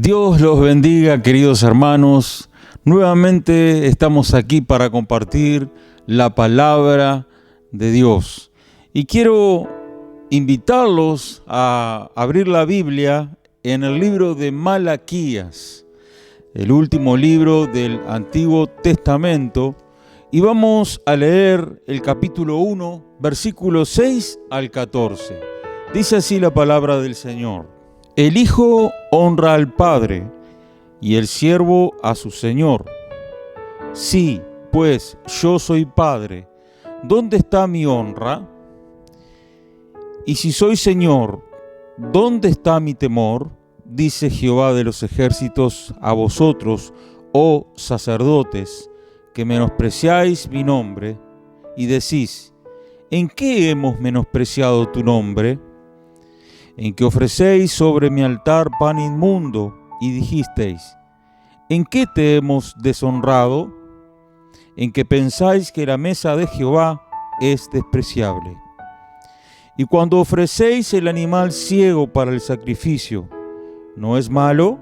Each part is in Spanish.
Dios los bendiga, queridos hermanos. Nuevamente estamos aquí para compartir la palabra de Dios. Y quiero invitarlos a abrir la Biblia en el libro de Malaquías, el último libro del Antiguo Testamento. Y vamos a leer el capítulo 1, versículos 6 al 14. Dice así la palabra del Señor. El Hijo honra al Padre y el siervo a su Señor. Sí, pues yo soy Padre, ¿dónde está mi honra? Y si soy Señor, ¿dónde está mi temor? Dice Jehová de los ejércitos a vosotros, oh sacerdotes, que menospreciáis mi nombre, y decís, ¿en qué hemos menospreciado tu nombre? En que ofrecéis sobre mi altar pan inmundo, y dijisteis, ¿en qué te hemos deshonrado? En que pensáis que la mesa de Jehová es despreciable. Y cuando ofrecéis el animal ciego para el sacrificio, ¿no es malo?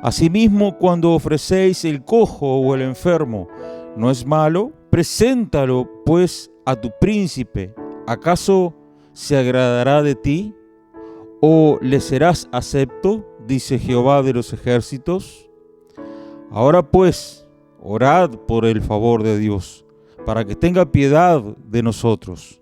Asimismo, cuando ofrecéis el cojo o el enfermo, ¿no es malo? Preséntalo, pues, a tu príncipe. ¿Acaso se agradará de ti? ¿O le serás acepto? Dice Jehová de los ejércitos. Ahora pues, orad por el favor de Dios, para que tenga piedad de nosotros.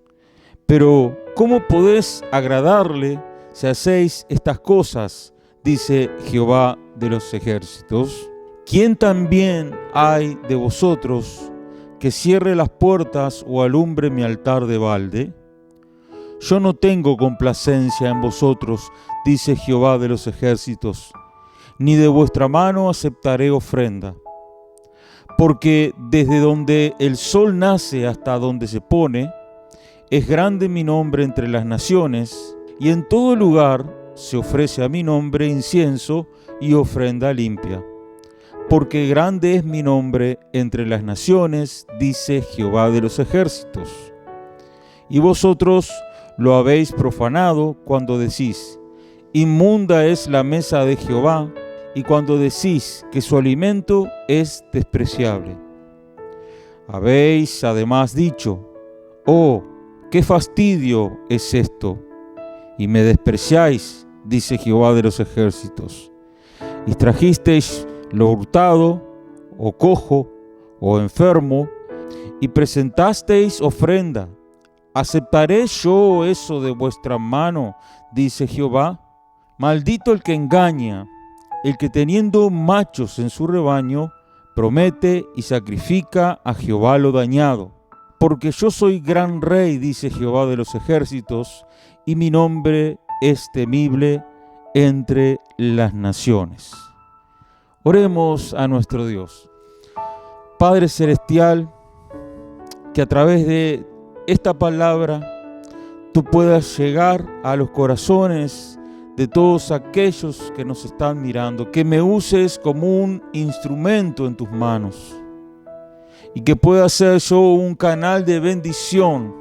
Pero, ¿cómo podéis agradarle si hacéis estas cosas? Dice Jehová de los ejércitos. ¿Quién también hay de vosotros que cierre las puertas o alumbre mi altar de balde? Yo no tengo complacencia en vosotros, dice Jehová de los ejércitos, ni de vuestra mano aceptaré ofrenda. Porque desde donde el sol nace hasta donde se pone, es grande mi nombre entre las naciones, y en todo lugar se ofrece a mi nombre incienso y ofrenda limpia. Porque grande es mi nombre entre las naciones, dice Jehová de los ejércitos. Y vosotros lo habéis profanado cuando decís, inmunda es la mesa de Jehová, y cuando decís que su alimento es despreciable. Habéis además dicho, oh, qué fastidio es esto, y me despreciáis, dice Jehová de los ejércitos. Y trajisteis lo hurtado, o cojo, o enfermo, y presentasteis ofrenda. ¿Aceptaré yo eso de vuestra mano? Dice Jehová. Maldito el que engaña, el que teniendo machos en su rebaño, promete y sacrifica a Jehová lo dañado. Porque yo soy gran rey, dice Jehová de los ejércitos, y mi nombre es temible entre las naciones. Oremos a nuestro Dios. Padre celestial, que a través de esta palabra tú puedas llegar a los corazones de todos aquellos que nos están mirando, que me uses como un instrumento en tus manos y que pueda ser yo un canal de bendición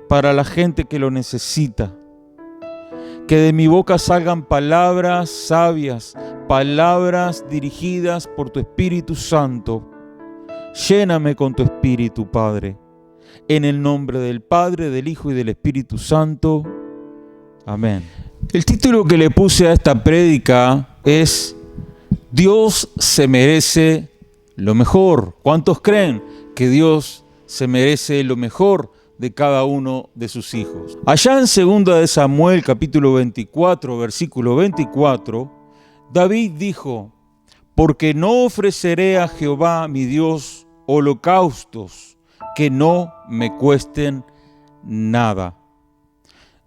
para la gente que lo necesita. Que de mi boca salgan palabras sabias, palabras dirigidas por tu Espíritu Santo. Lléname con tu Espíritu, Padre. En el nombre del Padre, del Hijo y del Espíritu Santo. Amén. El título que le puse a esta prédica es Dios se merece lo mejor. ¿Cuántos creen que Dios se merece lo mejor de cada uno de sus hijos? Allá en 2 de Samuel, capítulo 24, versículo 24, David dijo, porque no ofreceré a Jehová mi Dios holocaustos que no me cuesten nada.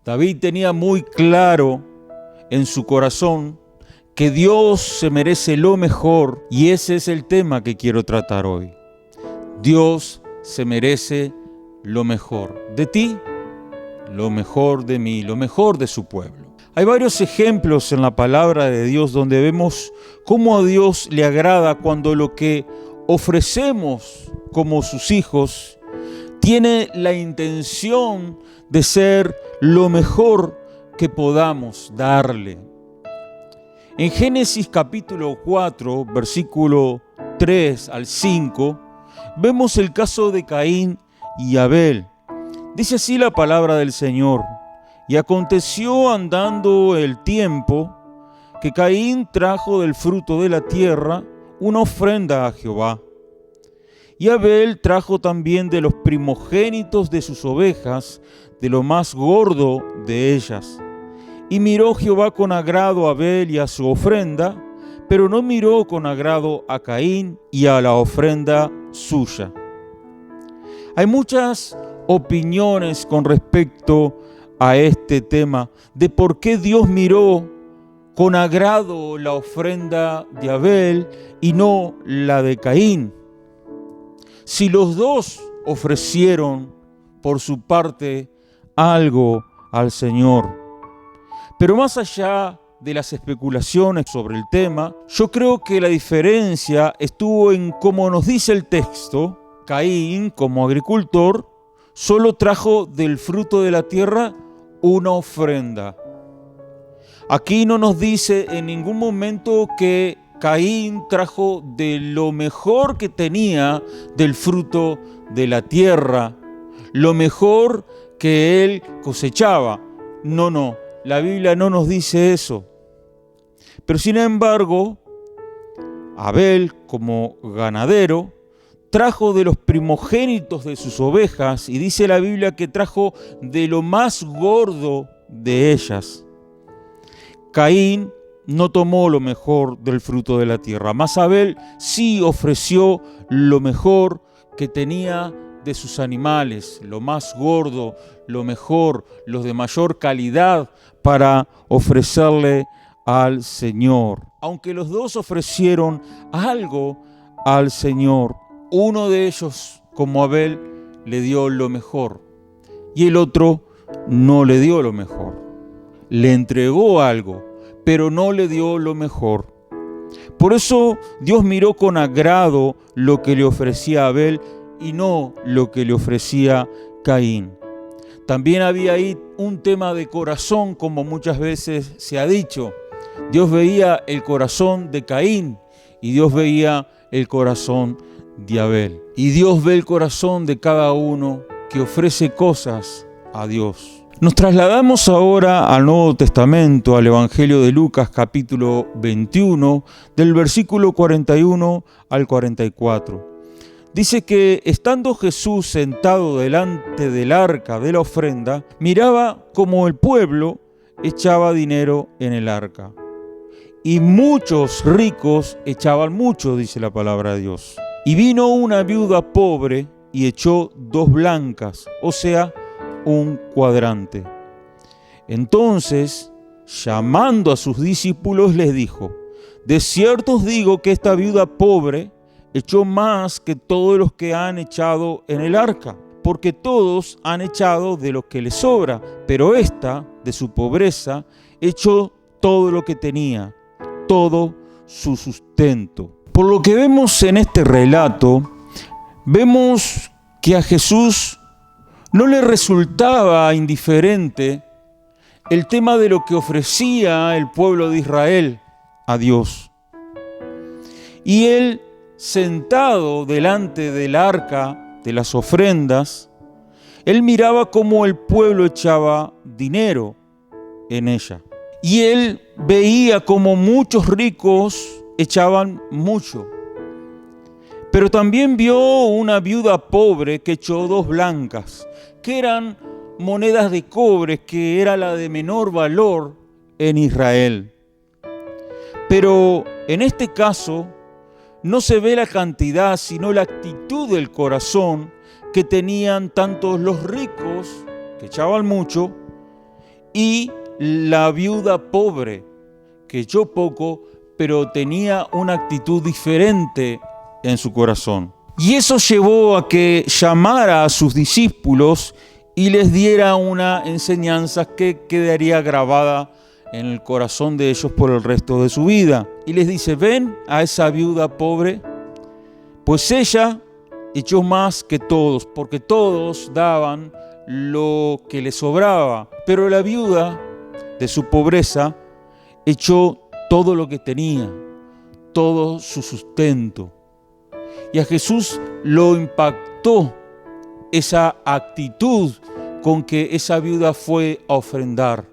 David tenía muy claro en su corazón que Dios se merece lo mejor, y ese es el tema que quiero tratar hoy. Dios se merece lo mejor de ti, lo mejor de mí, lo mejor de su pueblo. Hay varios ejemplos en la palabra de Dios donde vemos cómo a Dios le agrada cuando lo que ofrecemos como sus hijos tiene la intención de ser lo mejor que podamos darle. En Génesis capítulo 4, versículo 3 al 5, vemos el caso de Caín y Abel. Dice así la palabra del Señor: y aconteció andando el tiempo, que Caín trajo del fruto de la tierra una ofrenda a Jehová. Y Abel trajo también de los primogénitos de sus ovejas, de lo más gordo de ellas. Y miró Jehová con agrado a Abel y a su ofrenda, pero no miró con agrado a Caín y a la ofrenda suya. Hay muchas opiniones con respecto a este tema de por qué Dios miró con agrado la ofrenda de Abel y no la de Caín. Si los dos ofrecieron por su parte algo al Señor. Pero más allá de las especulaciones sobre el tema, yo creo que la diferencia estuvo en cómo nos dice el texto. Caín, como agricultor, solo trajo del fruto de la tierra una ofrenda. Aquí no nos dice en ningún momento que Caín trajo de lo mejor que tenía del fruto de la tierra, lo mejor que él cosechaba. No, la Biblia no nos dice eso. Pero sin embargo, Abel, como ganadero, trajo de los primogénitos de sus ovejas, y dice la Biblia que trajo de lo más gordo de ellas. Caín no tomó lo mejor del fruto de la tierra, mas Abel sí ofreció lo mejor que tenía de sus animales, lo más gordo, lo mejor, los de mayor calidad, para ofrecerle al Señor. Aunque los dos ofrecieron algo al Señor, uno de ellos, como Abel, le dio lo mejor y el otro no le dio lo mejor. Le entregó algo, pero no le dio lo mejor. Por eso Dios miró con agrado lo que le ofrecía Abel y no lo que le ofrecía Caín. También había ahí un tema de corazón, como muchas veces se ha dicho. Dios veía el corazón de Caín y Dios veía el corazón de Abel. Y Dios ve el corazón de cada uno que ofrece cosas a Dios. Nos trasladamos ahora al Nuevo Testamento, al Evangelio de Lucas capítulo 21, del versículo 41 al 44. Dice que estando Jesús sentado delante del arca de la ofrenda, miraba como el pueblo echaba dinero en el arca. Y muchos ricos echaban mucho, dice la palabra de Dios. Y vino una viuda pobre y echó 2 blancas, o sea, un cuadrante. Entonces, llamando a sus discípulos, les dijo: de cierto os digo que esta viuda pobre echó más que todos los que han echado en el arca, porque todos han echado de lo que les sobra, pero esta, de su pobreza, echó todo lo que tenía, todo su sustento. Por lo que vemos en este relato, vemos que a Jesús no le resultaba indiferente el tema de lo que ofrecía el pueblo de Israel a Dios. Y él, sentado delante del arca de las ofrendas, él miraba cómo el pueblo echaba dinero en ella. Y él veía cómo muchos ricos echaban mucho. Pero también vio una viuda pobre que echó 2 blancas, que eran monedas de cobre, que era la de menor valor en Israel. Pero en este caso no se ve la cantidad, sino la actitud del corazón que tenían tanto los ricos, que echaban mucho, y la viuda pobre, que echó poco, pero tenía una actitud diferente en su corazón. Y eso llevó a que llamara a sus discípulos y les diera una enseñanza que quedaría grabada en el corazón de ellos por el resto de su vida. Y les dice: ven a esa viuda pobre, pues ella echó más que todos, porque todos daban lo que les sobraba, pero la viuda de su pobreza echó todo lo que tenía, todo su sustento. Y a Jesús lo impactó esa actitud con que esa viuda fue a ofrendar.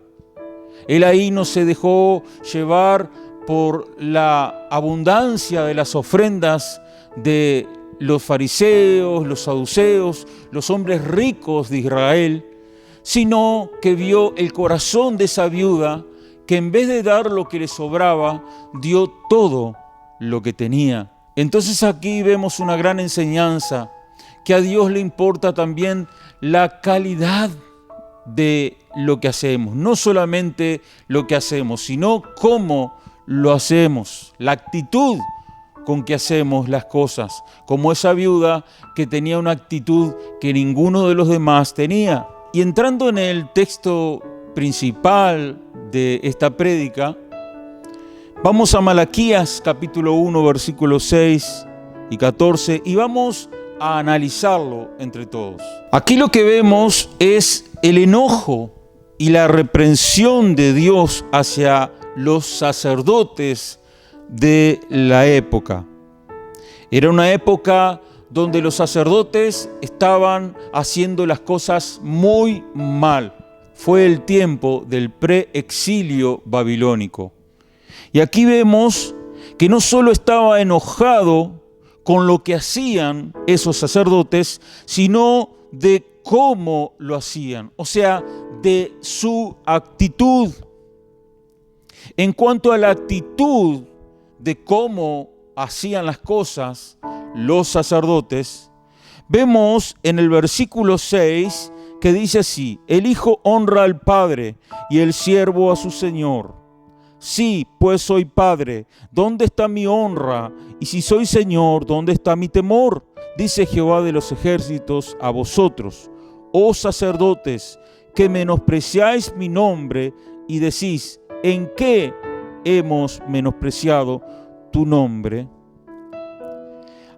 Él ahí no se dejó llevar por la abundancia de las ofrendas de los fariseos, los saduceos, los hombres ricos de Israel, sino que vio el corazón de esa viuda que en vez de dar lo que le sobraba, dio todo lo que tenía. Entonces aquí vemos una gran enseñanza, que a Dios le importa también la calidad de lo que hacemos, no solamente lo que hacemos, sino cómo lo hacemos, la actitud con que hacemos las cosas, como esa viuda que tenía una actitud que ninguno de los demás tenía. Y entrando en el texto principal de esta prédica, vamos a Malaquías capítulo 1, versículos 6 y 14 y vamos a analizarlo entre todos. Aquí lo que vemos es el enojo y la reprensión de Dios hacia los sacerdotes de la época. Era una época donde los sacerdotes estaban haciendo las cosas muy mal. Fue el tiempo del preexilio babilónico. Y aquí vemos que no solo estaba enojado con lo que hacían esos sacerdotes, sino de cómo lo hacían, o sea, de su actitud. En cuanto a la actitud de cómo hacían las cosas los sacerdotes, vemos en el versículo 6 que dice así: el hijo honra al padre y el siervo a su señor. Sí, pues soy padre, ¿dónde está mi honra? Y si soy señor, ¿dónde está mi temor? Dice Jehová de los ejércitos a vosotros, oh sacerdotes, que menospreciáis mi nombre y decís: ¿en qué hemos menospreciado tu nombre?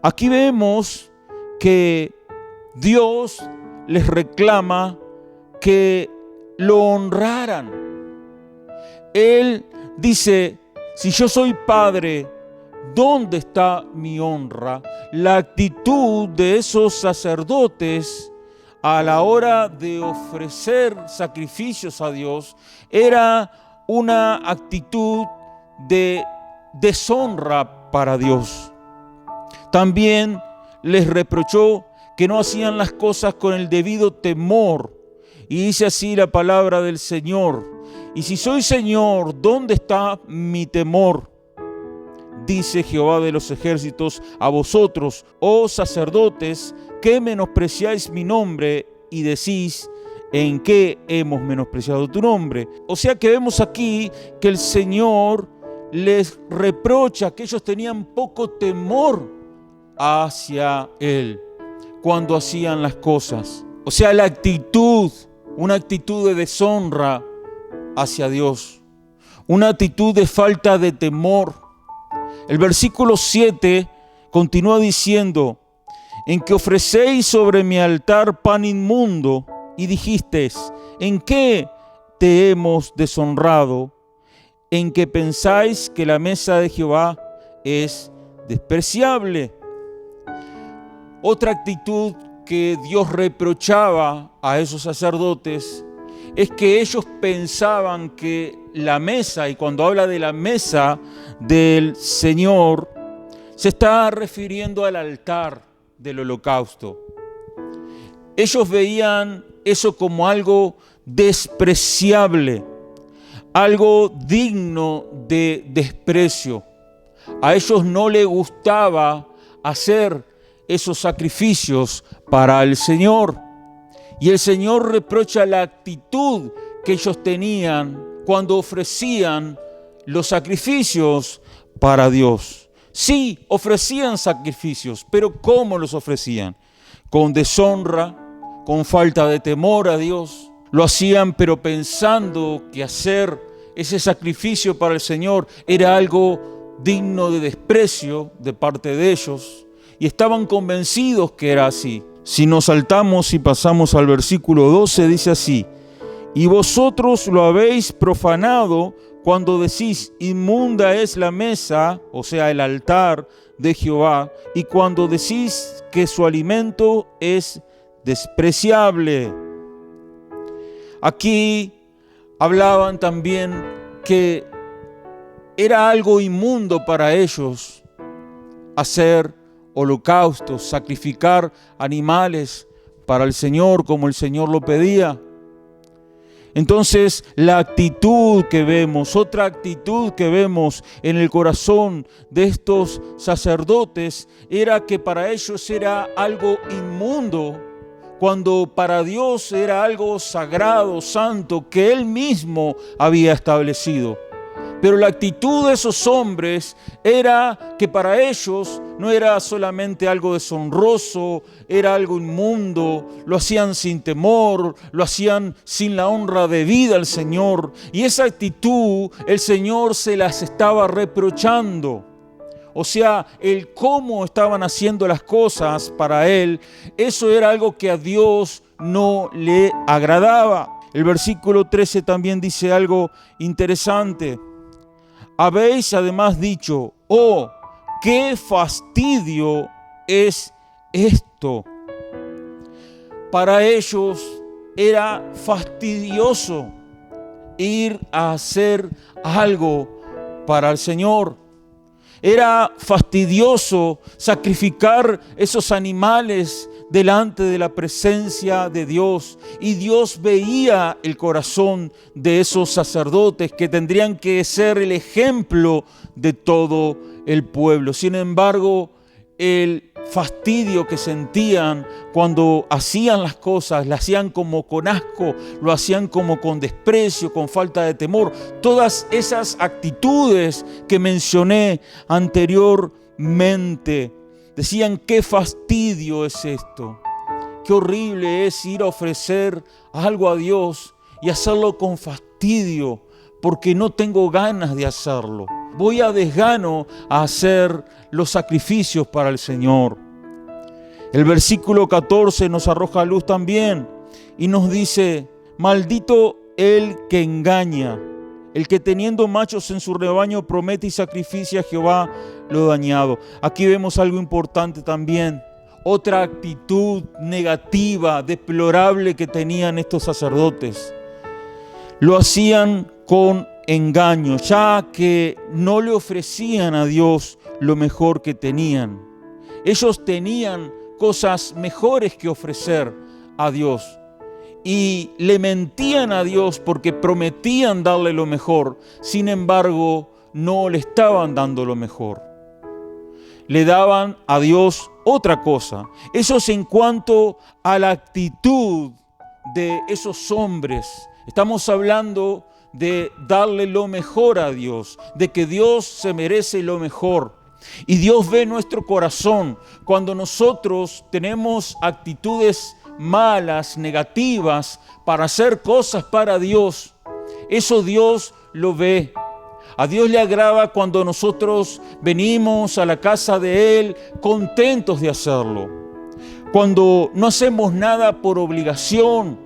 Aquí vemos que Dios les reclama que lo honraran. Él dice: si yo soy padre, ¿dónde está mi honra? La actitud de esos sacerdotes a la hora de ofrecer sacrificios a Dios era una actitud de deshonra para Dios. También les reprochó que no hacían las cosas con el debido temor. Y dice así la palabra del Señor: y si soy Señor, ¿dónde está mi temor? Dice Jehová de los ejércitos a vosotros, oh sacerdotes, que menospreciáis mi nombre y decís: ¿en qué hemos menospreciado tu nombre? O sea que vemos aquí que el Señor les reprocha que ellos tenían poco temor hacia Él cuando hacían las cosas. O sea, la actitud, una actitud de deshonra hacia Dios, una actitud de falta de temor. El versículo 7 continúa diciendo: en que ofrecéis sobre mi altar pan inmundo, y dijisteis: ¿en qué te hemos deshonrado? En que pensáis que la mesa de Jehová es despreciable. Otra actitud que Dios reprochaba a esos sacerdotes es que ellos pensaban que la mesa, y cuando habla de la mesa del Señor, se está refiriendo al altar del holocausto. Ellos veían eso como algo despreciable, algo digno de desprecio. A ellos no les gustaba hacer esos sacrificios para el Señor. Y el Señor reprocha la actitud que ellos tenían cuando ofrecían los sacrificios para Dios. Sí, ofrecían sacrificios, pero ¿cómo los ofrecían? Con deshonra, con falta de temor a Dios. Lo hacían pero pensando que hacer ese sacrificio para el Señor era algo digno de desprecio de parte de ellos. Y estaban convencidos que era así. Si nos saltamos y pasamos al versículo 12, dice así: y vosotros lo habéis profanado cuando decís inmunda es la mesa, o sea, el altar de Jehová, y cuando decís que su alimento es despreciable. Aquí hablaban también que era algo inmundo para ellos hacer holocaustos, sacrificar animales para el Señor como el Señor lo pedía. Entonces, la actitud que vemos, otra actitud que vemos en el corazón de estos sacerdotes, era que para ellos era algo inmundo, cuando para Dios era algo sagrado, santo, que Él mismo había establecido. Pero la actitud de esos hombres era que para ellos no era solamente algo deshonroso, era algo inmundo, lo hacían sin temor, lo hacían sin la honra debida al Señor. Y esa actitud el Señor se las estaba reprochando. O sea, el cómo estaban haciendo las cosas para Él, eso era algo que a Dios no le agradaba. El versículo 13 también dice algo interesante. Habéis además dicho, oh, qué fastidio es esto. Para ellos era fastidioso ir a hacer algo para el Señor. Era fastidioso sacrificar esos animales delante de la presencia de Dios. Y Dios veía el corazón de esos sacerdotes que tendrían que ser el ejemplo de todo el pueblo. Sin embargo, el fastidio que sentían cuando hacían las cosas, las hacían como con asco, lo hacían como con desprecio, con falta de temor. Todas esas actitudes que mencioné anteriormente, decían, qué fastidio es esto, qué horrible es ir a ofrecer algo a Dios y hacerlo con fastidio, porque no tengo ganas de hacerlo. Voy a desgano a hacer los sacrificios para el Señor. El versículo 14 nos arroja luz también y nos dice, maldito el que engaña, el que teniendo machos en su rebaño promete y sacrificia a Jehová lo dañado. Aquí vemos algo importante también. Otra actitud negativa, deplorable que tenían estos sacerdotes. Lo hacían con engaño, ya que no le ofrecían a Dios lo mejor que tenían. Ellos tenían cosas mejores que ofrecer a Dios y le mentían a Dios porque prometían darle lo mejor. Sin embargo, no le estaban dando lo mejor. Le daban a Dios otra cosa. Eso es en cuanto a la actitud de esos hombres. Estamos hablando de darle lo mejor a Dios, de que Dios se merece lo mejor. Y Dios ve nuestro corazón. Cuando nosotros tenemos actitudes malas, negativas, para hacer cosas para Dios, eso Dios lo ve. A Dios le agrada cuando nosotros venimos a la casa de Él contentos de hacerlo. Cuando no hacemos nada por obligación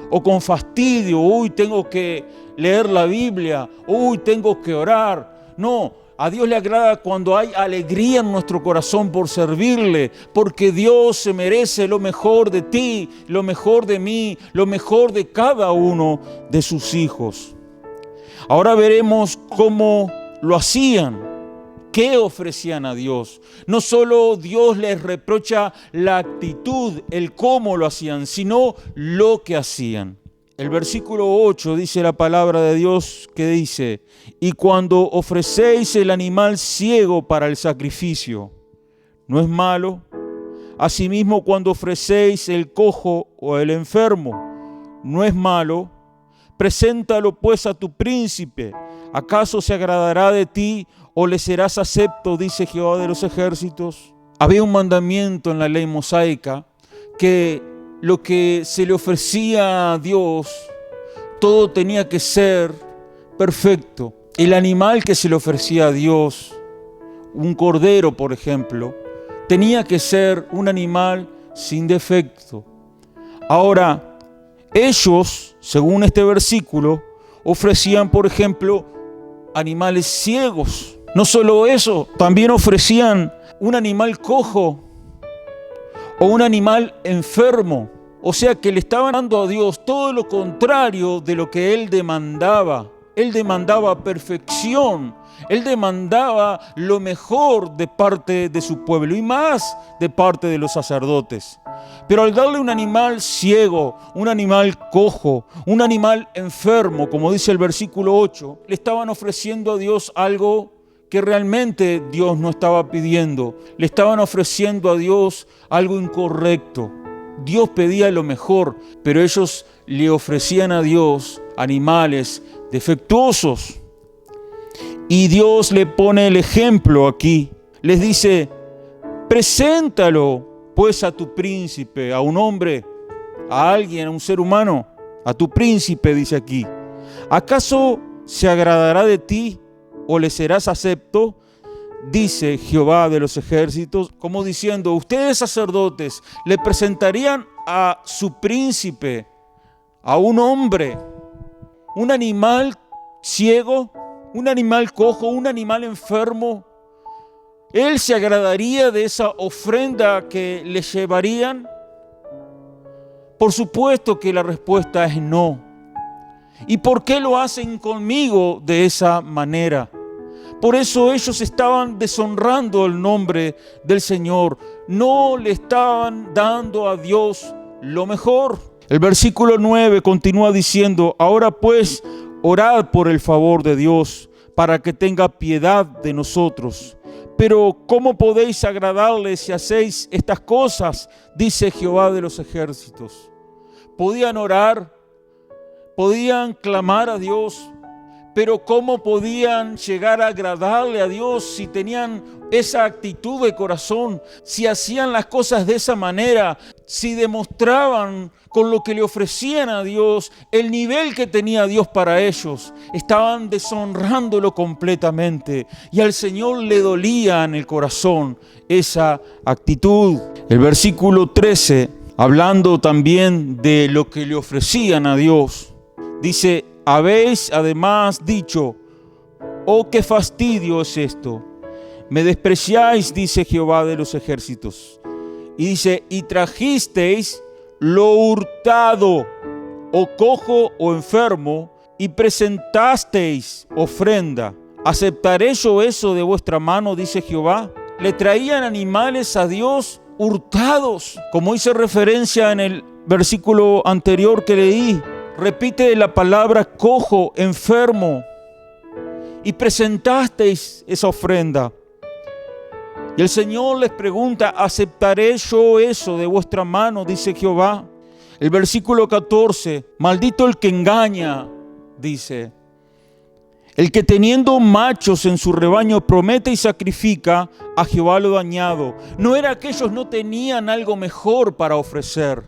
o con fastidio, uy, tengo que leer la Biblia, uy, tengo que orar. No, a Dios le agrada cuando hay alegría en nuestro corazón por servirle, porque Dios se merece lo mejor de ti, lo mejor de mí, lo mejor de cada uno de sus hijos. Ahora veremos cómo lo hacían. ¿Qué ofrecían a Dios? No solo Dios les reprocha la actitud, el cómo lo hacían, sino lo que hacían. El versículo 8 dice la palabra de Dios que dice, y cuando ofrecéis el animal ciego para el sacrificio, ¿no es malo? Asimismo, cuando ofrecéis el cojo o el enfermo, ¿no es malo? Preséntalo pues a tu príncipe. ¿Acaso se agradará de ti o le serás acepto? Dice Jehová de los ejércitos. Había un mandamiento en la ley mosaica que lo que se le ofrecía a Dios, todo tenía que ser perfecto. El animal que se le ofrecía a Dios, un cordero por ejemplo, tenía que ser un animal sin defecto. Ahora, ellos, según este versículo, ofrecían por ejemplo animales ciegos. No solo eso, también ofrecían un animal cojo o un animal enfermo. O sea que le estaban dando a Dios todo lo contrario de lo que Él demandaba. Él demandaba perfección. Él demandaba lo mejor de parte de su pueblo y más de parte de los sacerdotes. Pero al darle un animal ciego, un animal cojo, un animal enfermo, como dice el versículo 8, le estaban ofreciendo a Dios algo que realmente Dios no estaba pidiendo. Le estaban ofreciendo a Dios algo incorrecto. Dios pedía lo mejor, pero ellos le ofrecían a Dios animales defectuosos. Y Dios le pone el ejemplo aquí. Les dice, preséntalo pues a tu príncipe, a un hombre, a alguien, a un ser humano, a tu príncipe, dice aquí. ¿Acaso se agradará de ti o le serás acepto? Dice Jehová de los ejércitos, como diciendo, ustedes sacerdotes le presentarían a su príncipe, a un hombre, un animal ciego, un animal cojo, un animal enfermo. ¿Él se agradaría de esa ofrenda que le llevarían? Por supuesto que la respuesta es no. ¿Y por qué lo hacen conmigo de esa manera? Por eso ellos estaban deshonrando el nombre del Señor. No le estaban dando a Dios lo mejor. El versículo 9 continúa diciendo, ahora pues, orad por el favor de Dios, para que tenga piedad de nosotros. Pero ¿cómo podéis agradarle si hacéis estas cosas? Dice Jehová de los ejércitos. Podían orar, podían clamar a Dios, pero ¿cómo podían llegar a agradarle a Dios si tenían esa actitud de corazón? Si hacían las cosas de esa manera, si demostraban con lo que le ofrecían a Dios el nivel que tenía Dios para ellos, estaban deshonrándolo completamente y al Señor le dolía en el corazón esa actitud. El versículo 13, hablando también de lo que le ofrecían a Dios, dice, habéis además dicho, oh, qué fastidio es esto. Me despreciáis, dice Jehová de los ejércitos. Y dice, y trajisteis lo hurtado, o cojo o enfermo, y presentasteis ofrenda. ¿Aceptaré yo eso de vuestra mano, dice Jehová? Le traían animales a Dios hurtados, como hice referencia en el versículo anterior que leí. Repite la palabra cojo, enfermo, y presentasteis esa ofrenda. Y el Señor les pregunta, ¿aceptaré yo eso de vuestra mano? Dice Jehová. El versículo 14, maldito el que engaña, dice, el que teniendo machos en su rebaño promete y sacrifica a Jehová lo dañado. No era que ellos no tenían algo mejor para ofrecer.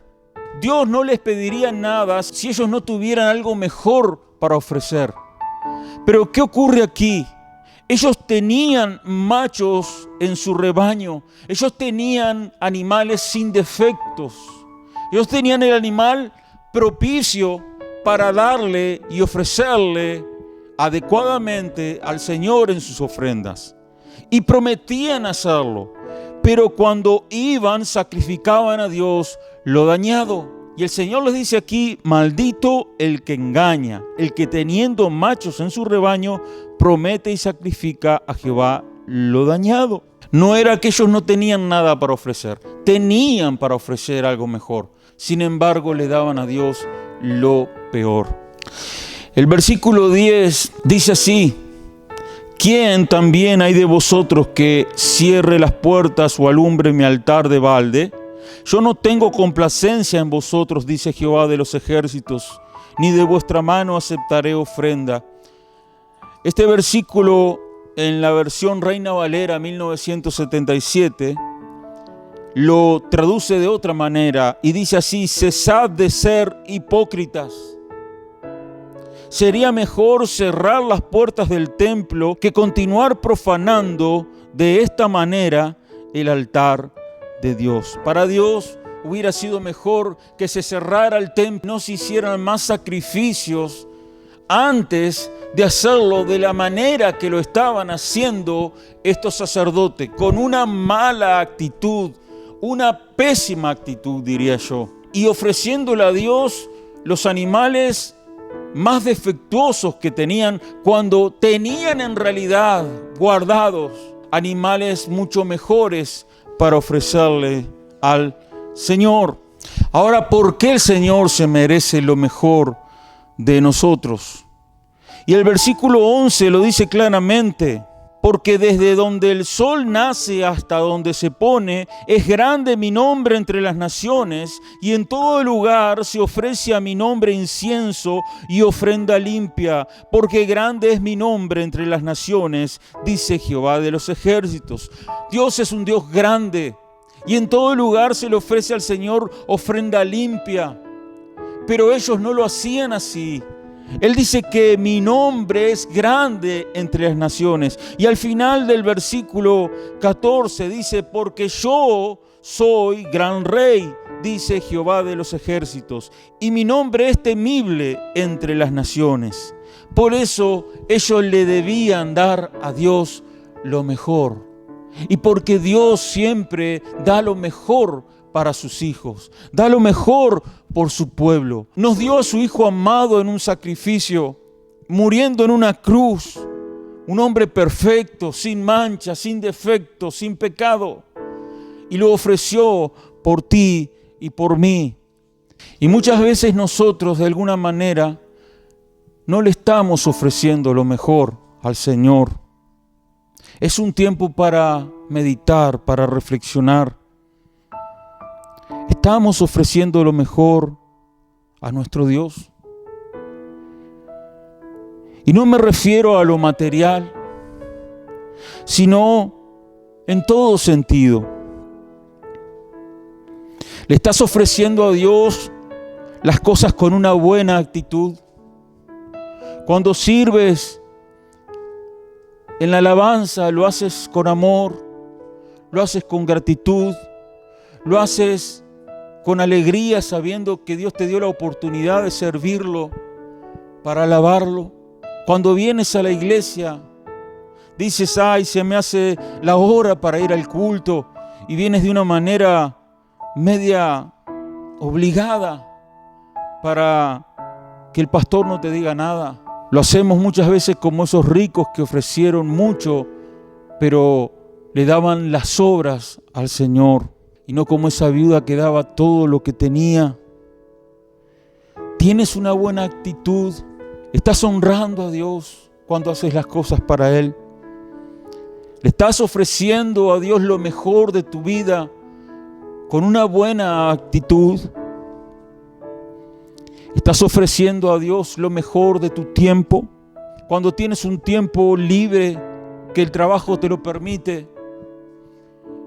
Dios no les pediría nada si ellos no tuvieran algo mejor para ofrecer. Pero ¿qué ocurre aquí? Ellos tenían machos en su rebaño. Ellos tenían animales sin defectos. Ellos tenían el animal propicio para darle y ofrecerle adecuadamente al Señor en sus ofrendas. Y prometían hacerlo. Pero cuando iban, sacrificaban a Dios lo dañado. Y el Señor les dice aquí, maldito el que engaña, el que teniendo machos en su rebaño, promete y sacrifica a Jehová lo dañado. No era que ellos no tenían nada para ofrecer, tenían para ofrecer algo mejor. Sin embargo, le daban a Dios lo peor. El versículo 10 dice así, ¿quién también hay de vosotros que cierre las puertas o alumbre mi altar de balde? Yo no tengo complacencia en vosotros, dice Jehová de los ejércitos, ni de vuestra mano aceptaré ofrenda. Este versículo en la versión Reina Valera 1977 lo traduce de otra manera y dice así, cesad de ser hipócritas. Sería mejor cerrar las puertas del templo que continuar profanando de esta manera el altar de Dios. Para Dios hubiera sido mejor que se cerrara el templo, no se hicieran más sacrificios antes de hacerlo de la manera que lo estaban haciendo estos sacerdotes, con una mala actitud, una pésima actitud, diría yo, y ofreciéndole a Dios los animales más defectuosos que tenían, cuando tenían en realidad guardados animales mucho mejores para ofrecerle al Señor. Ahora, ¿por qué el Señor se merece lo mejor de nosotros? Y el versículo 11 lo dice claramente: porque desde donde el sol nace hasta donde se pone, es grande mi nombre entre las naciones, y en todo lugar se ofrece a mi nombre incienso y ofrenda limpia, porque grande es mi nombre entre las naciones, dice Jehová de los ejércitos. Dios es un Dios grande, y en todo lugar se le ofrece al Señor ofrenda limpia, pero ellos no lo hacían así. Él dice que mi nombre es grande entre las naciones. Y al final del versículo 14 dice: porque yo soy gran rey, dice Jehová de los ejércitos, y mi nombre es temible entre las naciones. Por eso ellos le debían dar a Dios lo mejor. Y porque Dios siempre da lo mejor para sus hijos, da lo mejor por su pueblo. Nos dio a su Hijo amado en un sacrificio, muriendo en una cruz, un hombre perfecto, sin mancha, sin defecto, sin pecado, y lo ofreció por ti y por mí. Y muchas veces nosotros, de alguna manera, no le estamos ofreciendo lo mejor al Señor. Es un tiempo para meditar, para reflexionar. ¿Estamos ofreciendo lo mejor a nuestro Dios? Y no me refiero a lo material, sino en todo sentido. ¿Le estás ofreciendo a Dios las cosas con una buena actitud? Cuando sirves en la alabanza, lo haces con amor, lo haces con gratitud, lo haces con alegría, sabiendo que Dios te dio la oportunidad de servirlo, para alabarlo. Cuando vienes a la iglesia, dices: ay, se me hace la hora para ir al culto, y vienes de una manera media obligada para que el pastor no te diga nada. Lo hacemos muchas veces como esos ricos que ofrecieron mucho, pero le daban las sobras al Señor, y no como esa viuda que daba todo lo que tenía. ¿Tienes una buena actitud? ¿Estás honrando a Dios cuando haces las cosas para Él? ¿Le estás ofreciendo a Dios lo mejor de tu vida con una buena actitud? ¿Estás ofreciendo a Dios lo mejor de tu tiempo? Cuando tienes un tiempo libre, que el trabajo te lo permite,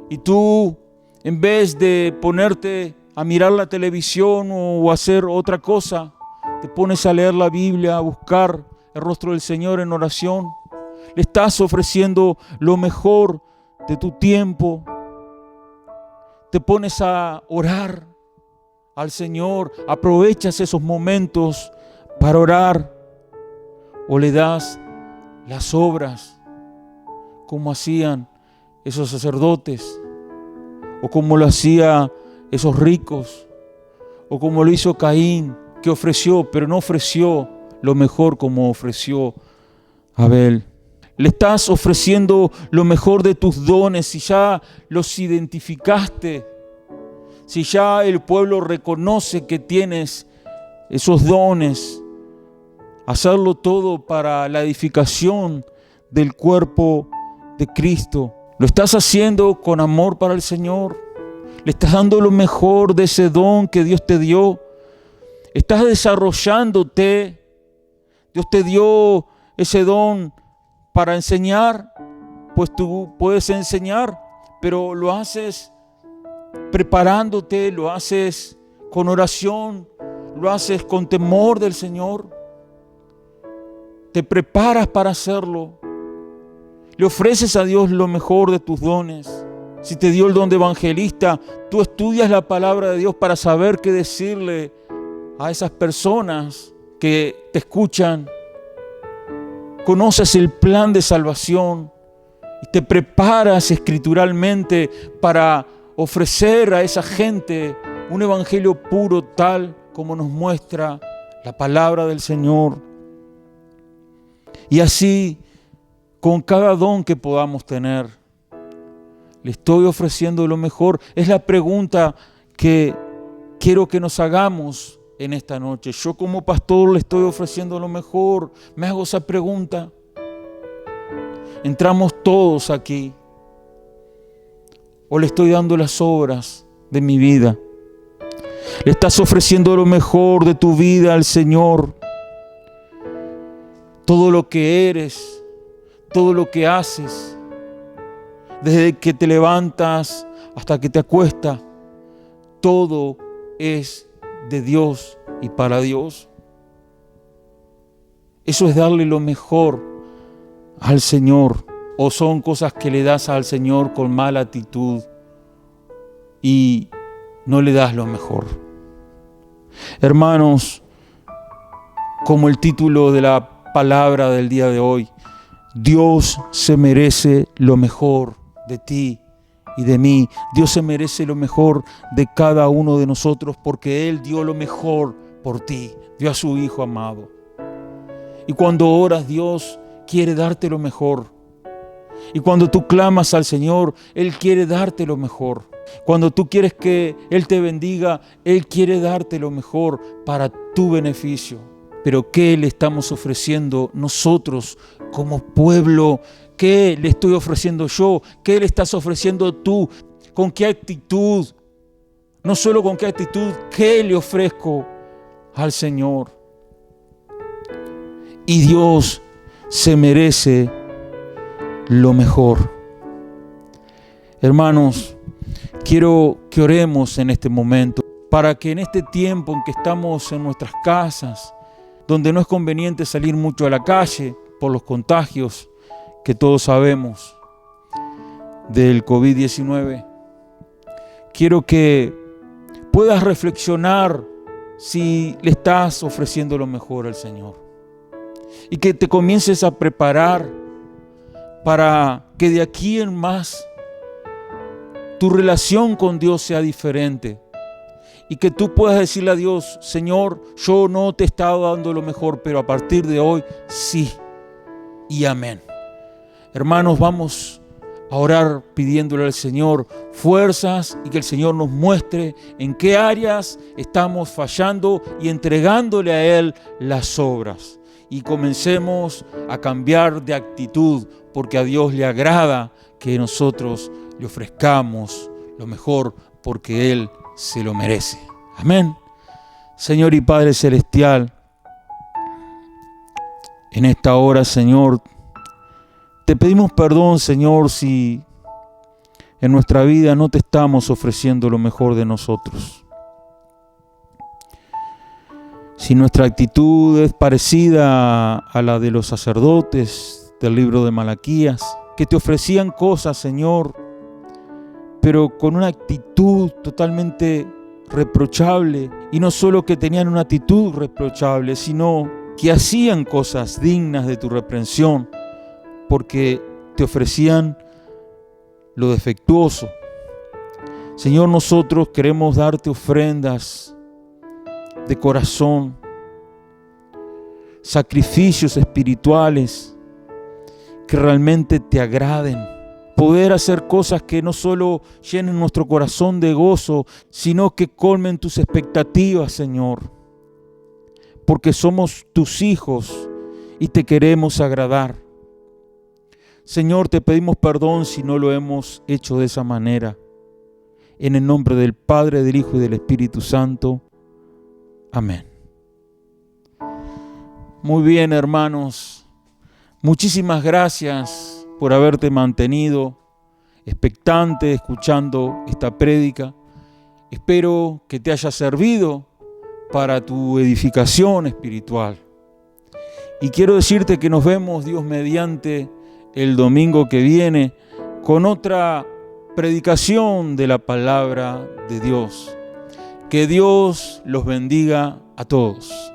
y tú, en vez de ponerte a mirar la televisión o hacer otra cosa, te pones a leer la Biblia, a buscar el rostro del Señor en oración. Le estás ofreciendo lo mejor de tu tiempo. Te pones a orar al Señor, aprovechas esos momentos para orar, o le das las obras como hacían esos sacerdotes, o como lo hacía esos ricos, o como lo hizo Caín, que ofreció, pero no ofreció lo mejor como ofreció Abel. Le estás ofreciendo lo mejor de tus dones, si ya los identificaste, si ya el pueblo reconoce que tienes esos dones. Hacerlo todo para la edificación del cuerpo de Cristo. ¿Lo estás haciendo con amor para el Señor? ¿Le estás dando lo mejor de ese don que Dios te dio? ¿Estás desarrollándote? Dios te dio ese don para enseñar, pues tú puedes enseñar, pero lo haces preparándote, lo haces con oración, lo haces con temor del Señor. Te preparas para hacerlo. Le ofreces a Dios lo mejor de tus dones. Si te dio el don de evangelista, tú estudias la palabra de Dios para saber qué decirle a esas personas que te escuchan. conoces el plan de salvación y te preparas escrituralmente para ofrecer a esa gente un evangelio puro tal como nos muestra la palabra del Señor. Y así, con cada don que podamos tener, le estoy ofreciendo lo mejor. Es la pregunta que quiero que nos hagamos en esta noche. Yo como pastor le estoy ofreciendo lo mejor. Me hago esa pregunta. Entramos todos aquí. ¿O le estoy dando las obras de mi vida? ¿Le estás ofreciendo lo mejor de tu vida al Señor? Todo lo que eres, todo lo que haces, desde que te levantas hasta que te acuestas, todo es de Dios y para Dios. Eso es darle lo mejor al Señor. O son cosas que le das al Señor con mala actitud y no le das lo mejor. Hermanos, como el título de la palabra del día de hoy, Dios se merece lo mejor de ti y de mí. Dios se merece lo mejor de cada uno de nosotros porque Él dio lo mejor por ti, dio a su Hijo amado. Y cuando oras, Dios quiere darte lo mejor. Y cuando tú clamas al Señor, Él quiere darte lo mejor. Cuando tú quieres que Él te bendiga, Él quiere darte lo mejor para tu beneficio. Pero ¿qué le estamos ofreciendo nosotros como pueblo? ¿Qué le estoy ofreciendo yo? ¿Qué le estás ofreciendo tú? ¿Con qué actitud? No solo con qué actitud, ¿qué le ofrezco al Señor? Y Dios se merece lo mejor. Hermanos, quiero que oremos en este momento para que en este tiempo en que estamos en nuestras casas, donde no es conveniente salir mucho a la calle por los contagios que todos sabemos del COVID-19, quiero que puedas reflexionar si le estás ofreciendo lo mejor al Señor y que te comiences a preparar para que de aquí en más tu relación con Dios sea diferente. Y que tú puedas decirle a Dios, Señor, yo no te he estado dando lo mejor, pero a partir de hoy, sí y amén. Hermanos, vamos a orar pidiéndole al Señor fuerzas y que el Señor nos muestre en qué áreas estamos fallando y entregándole a Él las obras. Y comencemos a cambiar de actitud, porque a Dios le agrada que nosotros le ofrezcamos lo mejor, porque Él se lo merece. Amén. Señor y Padre Celestial, en esta hora, Señor, te pedimos perdón, Señor, si en nuestra vida no te estamos ofreciendo lo mejor de nosotros. Si nuestra actitud es parecida a la de los sacerdotes del libro de Malaquías, que te ofrecían cosas, Señor, pero con una actitud totalmente reprochable, y no solo que tenían una actitud reprochable, sino que hacían cosas dignas de tu reprensión, porque te ofrecían lo defectuoso. Señor, nosotros queremos darte ofrendas de corazón, sacrificios espirituales que realmente te agraden. Poder hacer cosas que no solo llenen nuestro corazón de gozo, sino que colmen tus expectativas, Señor. Porque somos tus hijos y te queremos agradar. Señor, te pedimos perdón si no lo hemos hecho de esa manera. En el nombre del Padre, del Hijo y del Espíritu Santo. Amén. Muy bien, hermanos. Muchísimas gracias por haberte mantenido expectante escuchando esta prédica. Espero que te haya servido para tu edificación espiritual. Y quiero decirte que nos vemos, Dios mediante, el domingo que viene con otra predicación de la palabra de Dios. Que Dios los bendiga a todos.